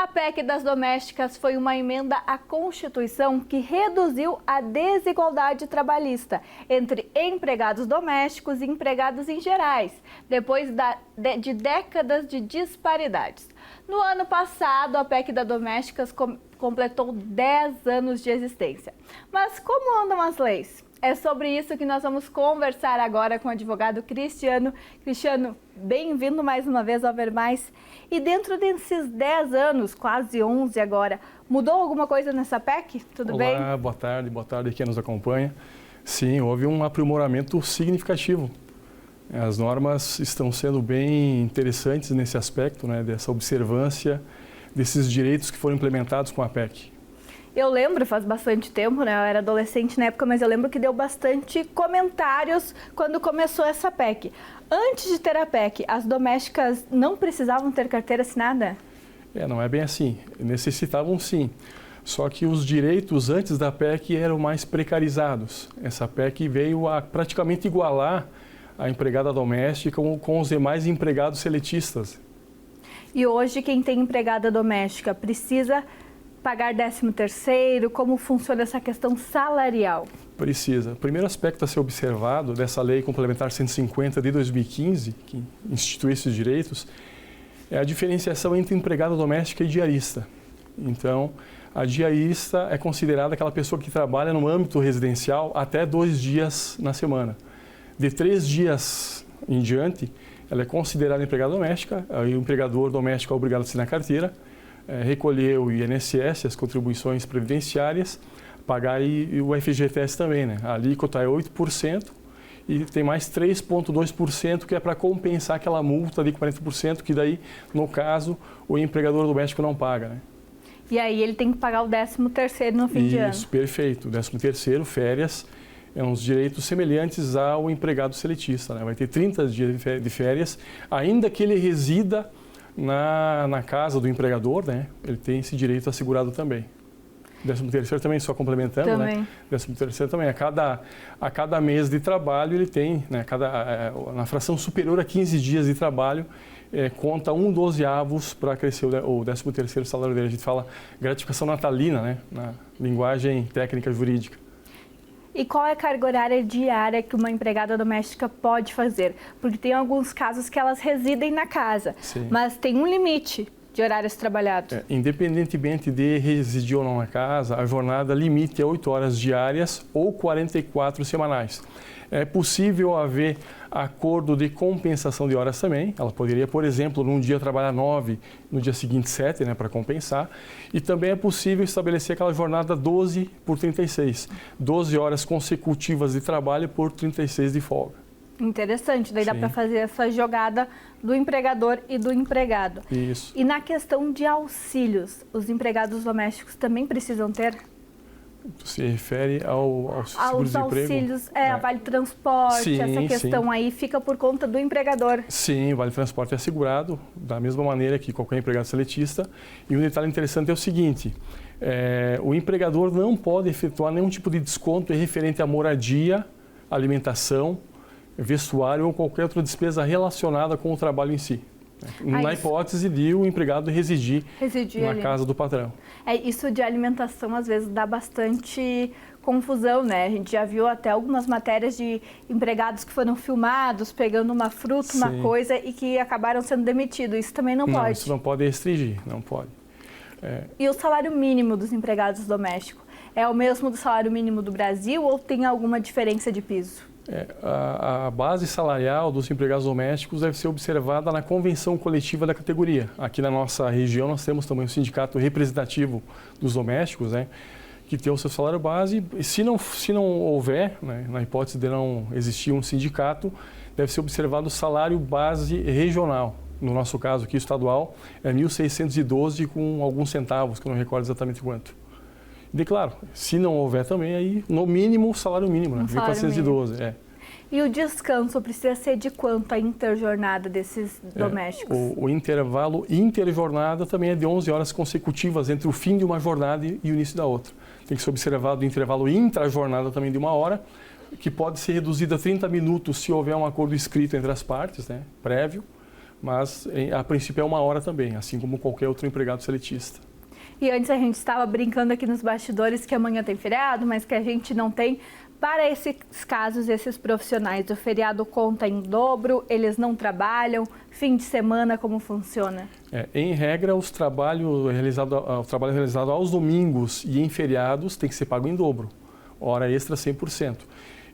A PEC das domésticas foi uma emenda à Constituição que reduziu a desigualdade trabalhista entre empregados domésticos e empregados em gerais, depois de décadas de disparidades. No ano passado, a PEC das domésticas completou 10 anos de existência. Mas como andam as leis? É sobre isso que nós vamos conversar agora com o advogado Cristiano. Cristiano, bem-vindo mais uma vez ao Ver Mais. E dentro desses 10 anos, quase 11 agora, mudou alguma coisa nessa PEC? Tudo bem? Olá, boa tarde quem nos acompanha. Sim, houve um aprimoramento significativo. As normas estão sendo bem interessantes nesse aspecto, né, dessa observância desses direitos que foram implementados com a PEC. Eu lembro, faz bastante tempo, né? Eu era adolescente na época, mas eu lembro que deu bastante comentários quando começou essa PEC. Antes de ter a PEC, as domésticas não precisavam ter carteira assinada? Não é bem assim. Necessitavam sim. Só que os direitos antes da PEC eram mais precarizados. Essa PEC veio a praticamente igualar a empregada doméstica com os demais empregados seletistas. E hoje quem tem empregada doméstica precisa pagar 13º? Como funciona essa questão salarial? Precisa. O primeiro aspecto a ser observado dessa Lei Complementar 150 de 2015, que institui esses direitos, é a diferenciação entre empregada doméstica e diarista. Então, a diarista é considerada aquela pessoa que trabalha no âmbito residencial até 2 dias na semana. De 3 dias em diante, ela é considerada empregada doméstica, aí o empregador doméstico é obrigado a assinar a carteira, recolher o INSS, as contribuições previdenciárias, pagar e o FGTS também, né? A alíquota é 8% e tem mais 3,2% que é para compensar aquela multa de 40%, que daí, no caso, o empregador doméstico não paga, né? E aí ele tem que pagar o 13º no fim de ano. Isso, perfeito. O 13º, férias, é uns direitos semelhantes ao empregado seletista, né? Vai ter 30 dias de férias, ainda que ele resida na casa do empregador, né? Ele tem esse direito assegurado também. 13º também, só complementando, também. Né? 13º também. A cada mês de trabalho ele tem, né? Na fração superior a 15 dias de trabalho, conta 1/12 para crescer o 13º salário dele. A gente fala gratificação natalina, né? Na linguagem técnica jurídica. E qual é a carga horária diária que uma empregada doméstica pode fazer? Porque tem alguns casos que elas residem na casa, sim, mas tem um limite de horários trabalhados. Independentemente de residir ou não na casa, a jornada limite é 8 horas diárias ou 44 semanais. É possível haver acordo de compensação de horas também. Ela poderia, por exemplo, num dia trabalhar 9, no dia seguinte 7, né, para compensar. E também é possível estabelecer aquela jornada 12 por 36. 12 horas consecutivas de trabalho por 36 de folga. Interessante, daí dá para fazer essa jogada do empregador e do empregado. Isso. E na questão de auxílios, os empregados domésticos também precisam ter? Se refere aos auxílios, a Vale Transporte, sim, essa questão aí fica por conta do empregador. Sim, o Vale Transporte é assegurado da mesma maneira que qualquer empregado seletista. E um detalhe interessante é o seguinte, o empregador não pode efetuar nenhum tipo de desconto referente à moradia, alimentação, vestuário ou qualquer outra despesa relacionada com o trabalho em si. Na hipótese de o empregado residir na casa do patrão. Isso de alimentação às vezes dá bastante confusão, né? A gente já viu até algumas matérias de empregados que foram filmados pegando uma fruta, uma coisa e que acabaram sendo demitidos. Isso também não pode? Não, isso não pode restringir, não pode. E o salário mínimo dos empregados domésticos? É o mesmo do salário mínimo do Brasil ou tem alguma diferença de piso? A base salarial dos empregados domésticos deve ser observada na convenção coletiva da categoria. Aqui na nossa região nós temos também o sindicato representativo dos domésticos, né, que tem o seu salário base. E se não houver, né, na hipótese de não existir um sindicato, deve ser observado o salário base regional. No nosso caso aqui, estadual, é 1.612 com alguns centavos, que eu não recordo exatamente quanto. E claro, se não houver também, aí no mínimo o salário mínimo, né? 1.412. E o descanso precisa ser de quanto a interjornada desses domésticos? O intervalo interjornada também é de 11 horas consecutivas entre o fim de uma jornada e o início da outra. Tem que ser observado o intervalo intrajornada também de 1 hora, que pode ser reduzido a 30 minutos se houver um acordo escrito entre as partes, né? Prévio. mas a princípio é 1 hora também, assim como qualquer outro empregado seletista. E antes a gente estava brincando aqui nos bastidores que amanhã tem feriado, mas que a gente não tem. Para esses casos, esses profissionais, o feriado conta em dobro, eles não trabalham, fim de semana, como funciona? Em regra, o trabalho realizado aos domingos e em feriados tem que ser pago em dobro, hora extra 100%.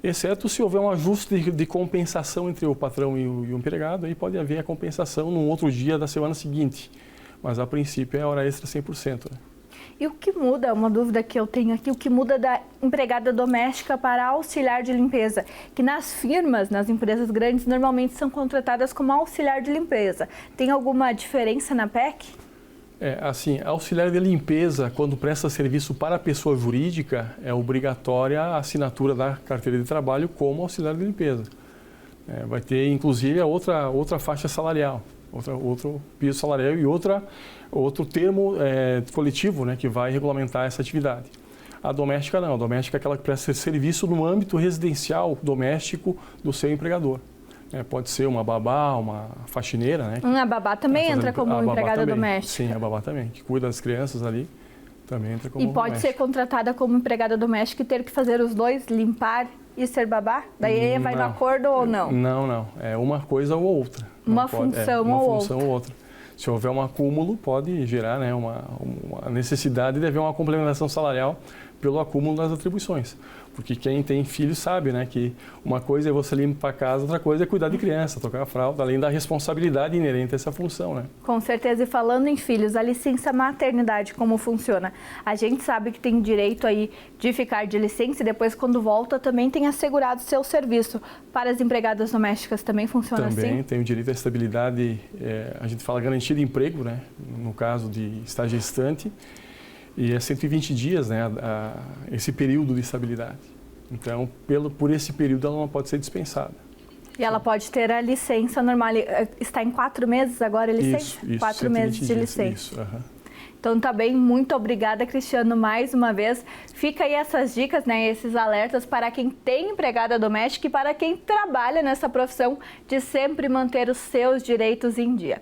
Exceto se houver um ajuste de compensação entre o patrão e o empregado, aí pode haver a compensação num outro dia da semana seguinte. Mas a princípio é hora extra 100%. Né? E o que muda, uma dúvida que eu tenho aqui, o que muda da empregada doméstica para auxiliar de limpeza? Que nas firmas, nas empresas grandes, normalmente são contratadas como auxiliar de limpeza. Tem alguma diferença na PEC? Assim, auxiliar de limpeza, quando presta serviço para a pessoa jurídica, é obrigatória a assinatura da carteira de trabalho como auxiliar de limpeza. Vai ter, inclusive, a outra faixa salarial. Outro piso salarial e outro termo coletivo, né, que vai regulamentar essa atividade. A doméstica não, a doméstica é aquela que presta serviço no âmbito residencial doméstico do seu empregador. Pode ser uma babá, uma faxineira. Né, a babá também entra como empregada doméstica? Sim, a babá também, que cuida das crianças ali, também entra como doméstica. E pode ser contratada como empregada doméstica e ter que fazer os dois, limpar e ser babá? Daí vai no acordo ou não? Não. É uma coisa ou outra. Uma função ou outra. Se houver um acúmulo, pode gerar, né, uma necessidade de haver uma complementação salarial pelo acúmulo das atribuições. Porque quem tem filhos sabe, né, que uma coisa é você limpar a casa, outra coisa é cuidar de criança, tocar a fralda, além da responsabilidade inerente a essa função. Né? Com certeza. E falando em filhos, a licença maternidade, como funciona? A gente sabe que tem direito aí de ficar de licença e depois, quando volta, também tem assegurado seu serviço. Para as empregadas domésticas também funciona assim? Também tem o direito à estabilidade, a gente fala garantia de emprego, né, no caso de estar gestante. E é 120 dias, né, esse período de estabilidade. Então, por esse período, ela não pode ser dispensada. E ela pode ter a licença normal. Está em 4 meses agora a licença? Isso, 4 meses de dias, licença. Isso, Então, tá bem. Muito obrigada, Cristiano, mais uma vez. Fica aí essas dicas, né, esses alertas para quem tem empregada doméstica e para quem trabalha nessa profissão de sempre manter os seus direitos em dia.